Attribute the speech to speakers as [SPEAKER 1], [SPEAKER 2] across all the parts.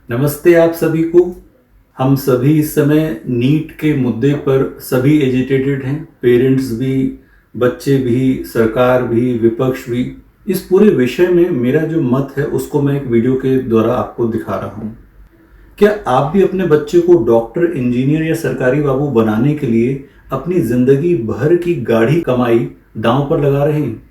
[SPEAKER 1] नमस्ते आप सभी को। हम सभी इस समय नीट के मुद्दे पर सभी एजिटेटेड हैं, पेरेंट्स भी, बच्चे भी, सरकार भी, विपक्ष भी। इस पूरे विषय में मेरा जो मत है उसको मैं एक वीडियो के द्वारा आपको दिखा रहा हूँ। क्या आप भी अपने बच्चे को डॉक्टर, इंजीनियर या सरकारी बाबू बनाने के लिए अपनी जिंदगी भर की गाढ़ी कमाई दांव पर लगा रहे हैं?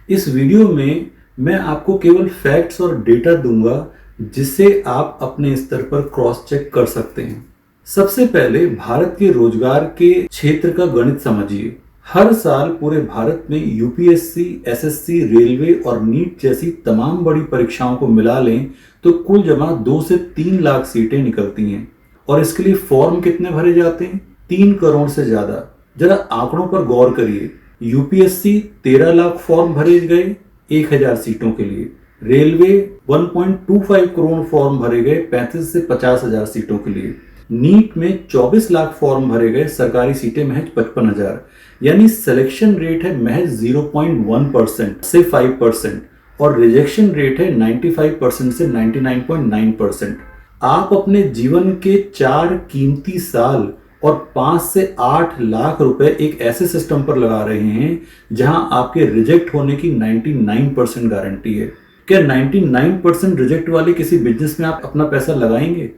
[SPEAKER 1] इस वीडियो में मैं आपको केवल फैक्ट्स और डेटा दूंगा जिसे आप अपने स्तर पर क्रॉस चेक कर सकते हैं। सबसे पहले भारत के रोजगार के क्षेत्र का गणित समझिए। हर साल पूरे भारत में यूपीएससी, एसएससी, रेलवे और नीट जैसी तमाम बड़ी परीक्षाओं को मिला लें तो कुल जमा 2 से 3 लाख सीटें निकलती हैं। और इसके लिए फॉर्म कितने भरे जाते हैं? 3 करोड़ से ज्यादा। जरा आंकड़ों पर गौर करिए। यूपीएससी 13 लाख फॉर्म भरे गए 1000 सीटों के लिए। रेलवे 1.25 करोड़ फॉर्म भरे गए 35 से 50 हजार सीटों के लिए। नीट में 24 लाख फॉर्म भरे गए, सरकारी सीटें महज 55,000। यानी सिलेक्शन रेट है महज 0.1% से 5% और रिजेक्शन रेट है 95% से 99.9%। आप अपने जीवन के 4 कीमती साल और 5 से 8 लाख रुपए एक ऐसे सिस्टम पर लगा रहे हैं जहां आपके रिजेक्ट होने की 99% गारंटी है। क्या 99% रिजेक्ट वाले किसी बिजनेस में आप अपना पैसा लगाएंगे?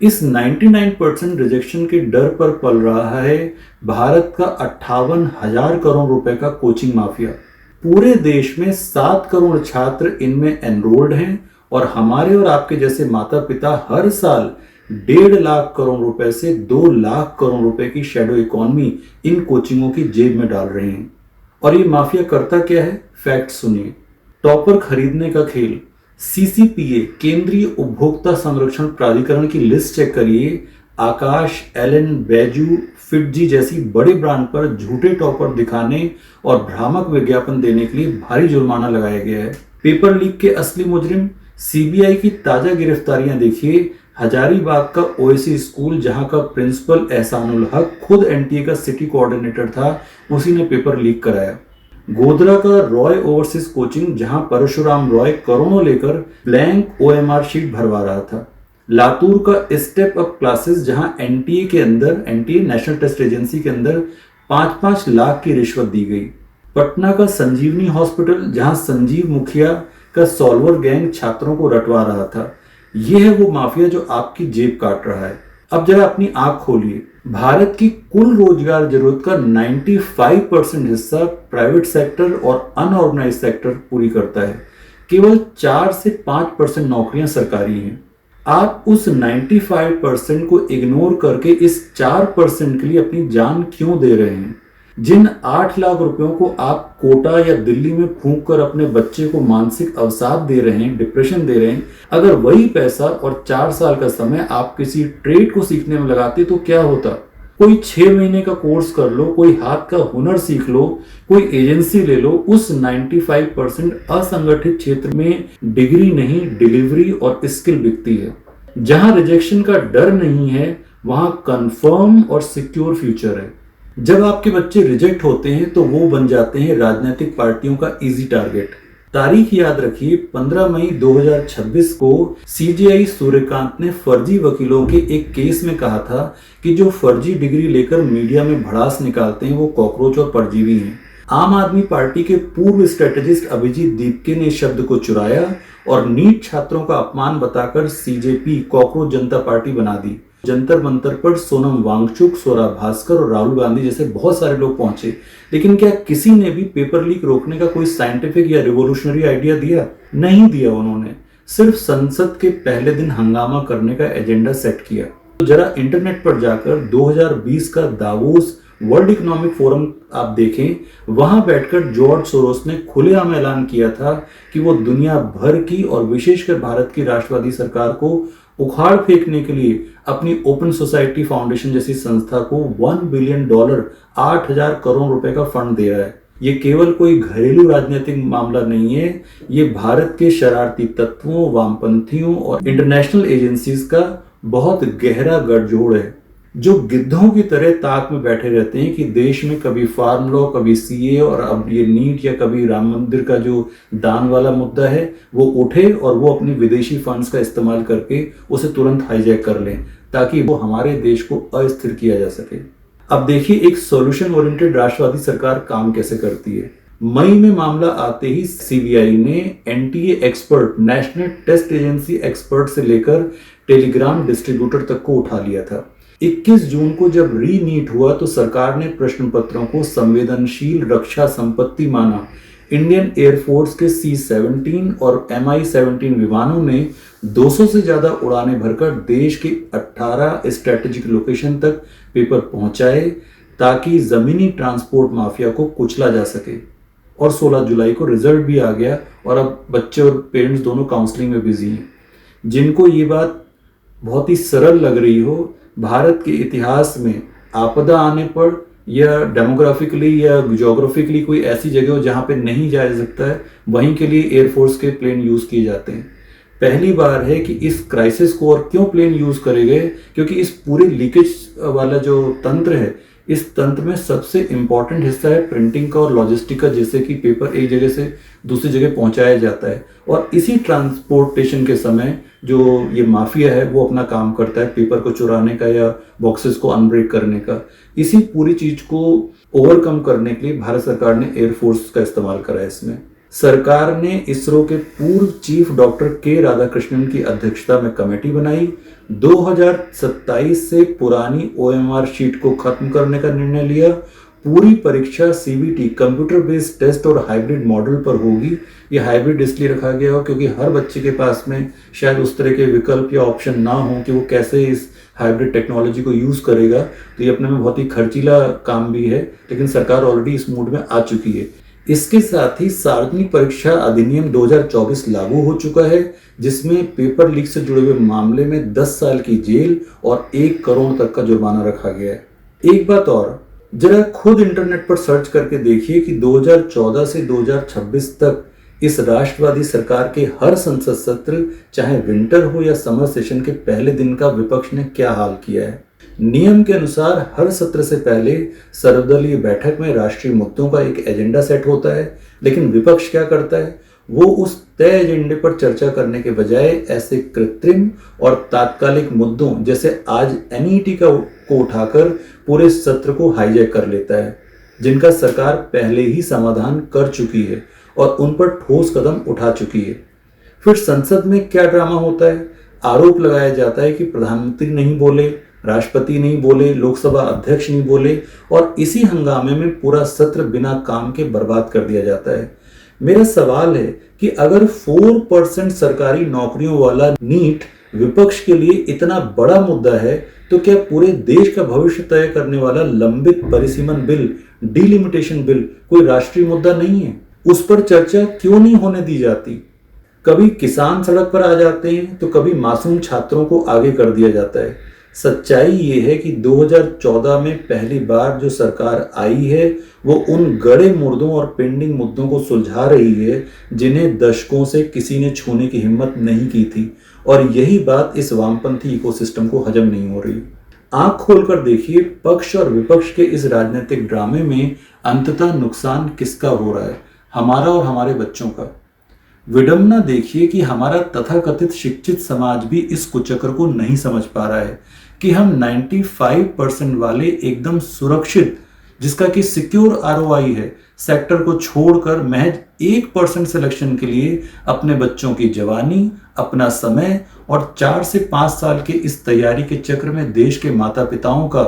[SPEAKER 1] इस 99% रिजेक्शन के डर पर पल रहा है भारत का 58,000 करोड़ रुपए का कोचिंग माफिया। पूरे देश में 7 करोड़ छात्र इनमें एनरोल्ड हैं और हमारे और आपके जैसे माता पिता हर साल 1.5 लाख करोड़ रुपए से 2 लाख करोड़ रुपए की शैडो इकोनॉमी इन कोचिंगों की जेब में डाल रहे हैं। और ये माफिया करता क्या है? फैक्ट सुनिए। टॉपर खरीदने का खेल। सीसीपीए, केंद्रीय उपभोक्ता संरक्षण प्राधिकरण की लिस्ट चेक करिए। आकाश, एलन, बैजू, फिटजी जैसी बड़े ब्रांड पर झूठे टॉपर दिखाने और भ्रामक विज्ञापन देने के लिए भारी जुर्माना लगाया गया है। पेपर लीक के असली मुजरिम। सीबीआई की ताजा गिरफ्तारियां देखिए। हजारीबाग का ओएसी स्कूल जहां का प्रिंसिपल एहसानुल हक खुद एनटीए का सिटी कोऑर्डिनेटर था, उसी ने पेपर लीक कराया। गोधरा का रॉय ओवरसीज कोचिंग जहां परशुराम रॉय करोड़ों लेकर ब्लैंक ओएमआर शीट भरवा रहा था। लातूर का स्टेप अप क्लासेस जहां एनटीए के अंदर, एनटीए नेशनल टेस्ट एजेंसी के अंदर 5-5 लाख की रिश्वत दी गई। पटना का संजीवनी हॉस्पिटल जहां संजीव मुखिया का सॉल्वर गैंग छात्रों को रटवा रहा था। यह है वो माफिया जो आपकी जेब काट रहा है। अब जरा अपनी आंख खोलिए। भारत की कुल रोजगार जरूरत का 95% हिस्सा प्राइवेट सेक्टर और अनऑर्गेनाइज सेक्टर पूरी करता है। केवल 4 से 5% नौकरियां सरकारी हैं। आप उस 95% को इग्नोर करके इस 4% के लिए अपनी जान क्यों दे रहे हैं? जिन 8 लाख रुपयों को आप कोटा या दिल्ली में फूंक कर अपने बच्चे को मानसिक अवसाद दे रहे हैं, डिप्रेशन दे रहे हैं, अगर वही पैसा और 4 साल का समय आप किसी ट्रेड को सीखने में लगाते तो क्या होता? कोई 6 महीने का कोर्स कर लो, कोई हाथ का हुनर सीख लो, कोई एजेंसी ले लो। उस 95% असंगठित क्षेत्र में डिग्री नहीं, डिलीवरी और स्किल बिकती है। जहां रिजेक्शन का डर नहीं है वहां कंफर्म और सिक्योर फ्यूचर है। जब आपके बच्चे रिजेक्ट होते हैं तो वो बन जाते हैं राजनीतिक पार्टियों का इजी टारगेट। तारीख याद रखिए, 15 मई 2026 को सीजेआई सूर्यकांत ने फर्जी वकीलों के एक केस में कहा था कि जो फर्जी डिग्री लेकर मीडिया में भड़ास निकालते हैं वो कॉकरोच और परजीवी हैं। आम आदमी पार्टी के पूर्व स्ट्रेटेजिस्ट अभिजीत दीपके ने इस शब्द को चुराया और नीट छात्रों का अपमान बताकर सीजेपी, कॉकरोच जनता पार्टी बना दी। जंतर मंतर पर सोनम वांगचुक, स्वरा भास्कर और राहुल गांधी जैसे बहुत सारे लोग पहुंचे, लेकिन क्या किसी ने भी पेपर लीक रोकने का कोई साइंटिफिक या रिवोल्यूशनरी आइडिया दिया? नहीं दिया। उन्होंने सिर्फ संसद के पहले दिन हंगामा करने का एजेंडा सेट किया। तो जरा इंटरनेट पर जाकर 2020 का दावोस वर्ल्ड इकोनॉमिक फोरम आप देखें। वहां बैठकर जॉर्ज सोरोस ने खुलेआम ऐलान किया था कि वो दुनिया भर की और विशेषकर भारत की राष्ट्रवादी सरकार को उखाड़ फेंकने के लिए अपनी ओपन सोसाइटी फाउंडेशन जैसी संस्था को $1 बिलियन 8,000 करोड़ रुपए का फंड दे रहा है। ये केवल कोई घरेलू राजनीतिक मामला नहीं है, ये भारत के शरारती तत्वों, वामपंथियों और इंटरनेशनल एजेंसीज का बहुत गहरा गठजोड़ है। जो गिद्धों की तरह ताक में बैठे रहते हैं कि देश में कभी फार्म लॉ, कभी सीए और अब ये नीट, या कभी राम मंदिर का जो दान वाला मुद्दा है वो उठे और वो अपनी विदेशी फंड्स का इस्तेमाल करके उसे तुरंत हाईजैक कर लें, ताकि वो हमारे देश को अस्थिर किया जा सके। अब देखिए एक सॉल्यूशन ओरिएंटेड राष्ट्रवादी सरकार काम कैसे करती है। मई में मामला आते ही सीबीआई ने NTA expert, national test agency expert से लेकर टेलीग्राम डिस्ट्रीब्यूटर तक को उठा लिया था। 21 जून को जब री नीट हुआ तो सरकार ने प्रश्न पत्रों को संवेदनशील रक्षा संपत्ति माना। इंडियन एयरफोर्स के C-17 और MI-17 विमानों ने 200 से ज्यादा उड़ानें भरकर देश के 18 स्ट्रेटेजिक लोकेशन तक पेपर पहुंचाए, ताकि जमीनी ट्रांसपोर्ट माफिया को कुचला जा सके। और 16 जुलाई को रिजल्ट भी आ गया और अब बच्चे और पेरेंट्स दोनों काउंसलिंग में बिजी हैं। जिनको ये बात बहुत ही सरल लग रही हो, भारत के इतिहास में आपदा आने पर या डेमोग्राफिकली या ज्योग्राफिकली कोई ऐसी जगह हो जहां पे नहीं जाया जा सकता है, वहीं के लिए एयरफोर्स के प्लेन यूज किए जाते हैं। पहली बार है कि इस क्राइसिस को, और क्यों प्लेन यूज करे गए, क्योंकि इस पूरे लीकेज वाला जो तंत्र है, इस तंत्र में सबसे इंपॉर्टेंट हिस्सा है प्रिंटिंग का और लॉजिस्टिक का, जैसे कि पेपर एक जगह से दूसरी जगह पहुंचाया जाता है। और इसी ट्रांसपोर्टेशन के समय जो ये माफिया है वो अपना काम करता है, पेपर को चुराने का या बॉक्सेस को अनब्रेक करने का। इसी पूरी चीज को ओवरकम करने के लिए भारत सरकार ने एयरफोर्स का इस्तेमाल करा है। इसमें सरकार ने इसरो के पूर्व चीफ डॉक्टर के राधाकृष्णन की अध्यक्षता में कमेटी बनाई। 2027 से पुरानी OMR शीट को खत्म करने का निर्णय लिया। पूरी परीक्षा CBT, कंप्यूटर बेस्ड टेस्ट और हाइब्रिड मॉडल पर होगी। ये हाइब्रिड इसलिए रखा गया हो क्योंकि हर बच्चे के पास में शायद उस तरह के विकल्प या ऑप्शन ना हो कि वो कैसे इस हाइब्रिड टेक्नोलॉजी को यूज करेगा। तो ये अपने में बहुत ही खर्चीला काम भी है, लेकिन सरकार ऑलरेडी इस मूड में आ चुकी है। इसके साथ ही सार्वजनिक परीक्षा अधिनियम 2024 लागू हो चुका है, जिसमें पेपर लीक से जुड़े हुए मामले में 10 साल की जेल और 1 करोड़ तक का जुर्माना रखा गया है। एक बात और, जरा खुद इंटरनेट पर सर्च करके देखिए कि 2014 से 2026 तक इस राष्ट्रवादी सरकार के हर संसद सत्र, चाहे विंटर हो या समर सेशन के पहले दिन का, विपक्ष ने क्या हाल किया है। नियम के अनुसार हर सत्र से पहले सर्वदलीय बैठक में राष्ट्रीय मुद्दों का एक एजेंडा सेट होता है, लेकिन विपक्ष क्या करता है, वो उस तय एजेंडे पर चर्चा करने के बजाय ऐसे कृत्रिम और तात्कालिक मुद्दों जैसे आज NET को उठाकर पूरे सत्र को हाईजैक कर लेता है, जिनका सरकार पहले ही समाधान कर चुकी है और उन पर ठोस कदम उठा चुकी है। फिर संसद में क्या ड्रामा होता है, आरोप लगाया जाता है कि प्रधानमंत्री नहीं बोले, राष्ट्रपति नहीं बोले, लोकसभा अध्यक्ष नहीं बोले, और इसी हंगामे में पूरा सत्र बिना काम के बर्बाद कर दिया जाता है। मेरा सवाल है कि अगर 4% सरकारी नौकरियों वाला नीट विपक्ष के लिए इतना बड़ा मुद्दा है, तो क्या पूरे देश का भविष्य तय करने वाला लंबित परिसीमन बिल, डिलिमिटेशन बिल कोई राष्ट्रीय मुद्दा नहीं है? उस पर चर्चा क्यों नहीं होने दी जाती? कभी किसान सड़क पर आ जाते हैं तो कभी मासूम छात्रों को आगे कर दिया जाता है। सच्चाई ये है कि 2014 में पहली बार जो सरकार आई है वो उन गड़े मुर्दों और पेंडिंग मुद्दों को सुलझा रही है जिन्हें दशकों से किसी ने छूने की हिम्मत नहीं की थी, और यही बात इस वामपंथी इकोसिस्टम को हजम नहीं हो रही। आंख खोलकर देखिए, पक्ष और विपक्ष के इस राजनीतिक ड्रामे में अंततः नुकसान किसका हो रहा है? हमारा और हमारे बच्चों का। विडंबना देखिए कि हमारा तथाकथित शिक्षित समाज भी इस कुचक्र को नहीं समझ पा रहा है कि हम 95% वाले एकदम सुरक्षित, जिसका कि सिक्योर ROI है, सेक्टर को छोड़कर महज 1% सिलेक्शन के लिए अपने बच्चों की जवानी, अपना समय और 4 से 5 साल के इस तैयारी के चक्र में देश के माता पिताओं का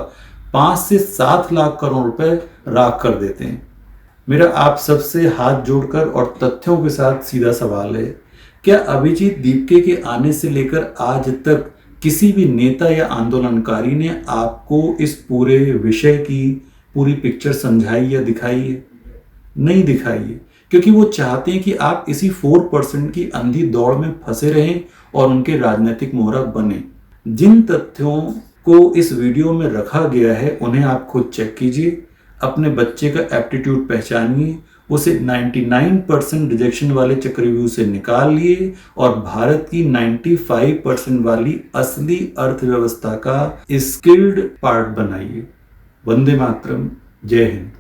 [SPEAKER 1] 5 से 7 लाख करोड़ रुपए राख कर देते हैं। मेरा आप सबसे हाथ जोड़कर और तथ्यों के साथ सीधा सवाल है, क्या अभिजीत दीपके के आने से लेकर आज तक किसी भी नेता या आंदोलनकारी ने आपको इस पूरे विषय की पूरी पिक्चर समझाई या दिखाई है? नहीं दिखाई है, क्योंकि वो चाहते हैं कि आप इसी 4% की अंधी दौड़ में फंसे रहें और उनके राजनीतिक मोहरा बने। जिन तथ्यों को इस वीडियो में रखा गया है उन्हें आप खुद चेक कीजिए, अपने बच्चे का एप्टीट्यूड पहचानिए उसे 99% रिजेक्शन वाले चक्रव्यूह से निकाल लिए और भारत की 95% वाली असली अर्थव्यवस्था का स्किल्ड पार्ट बनाइए। वंदे मातरम। जय हिंद।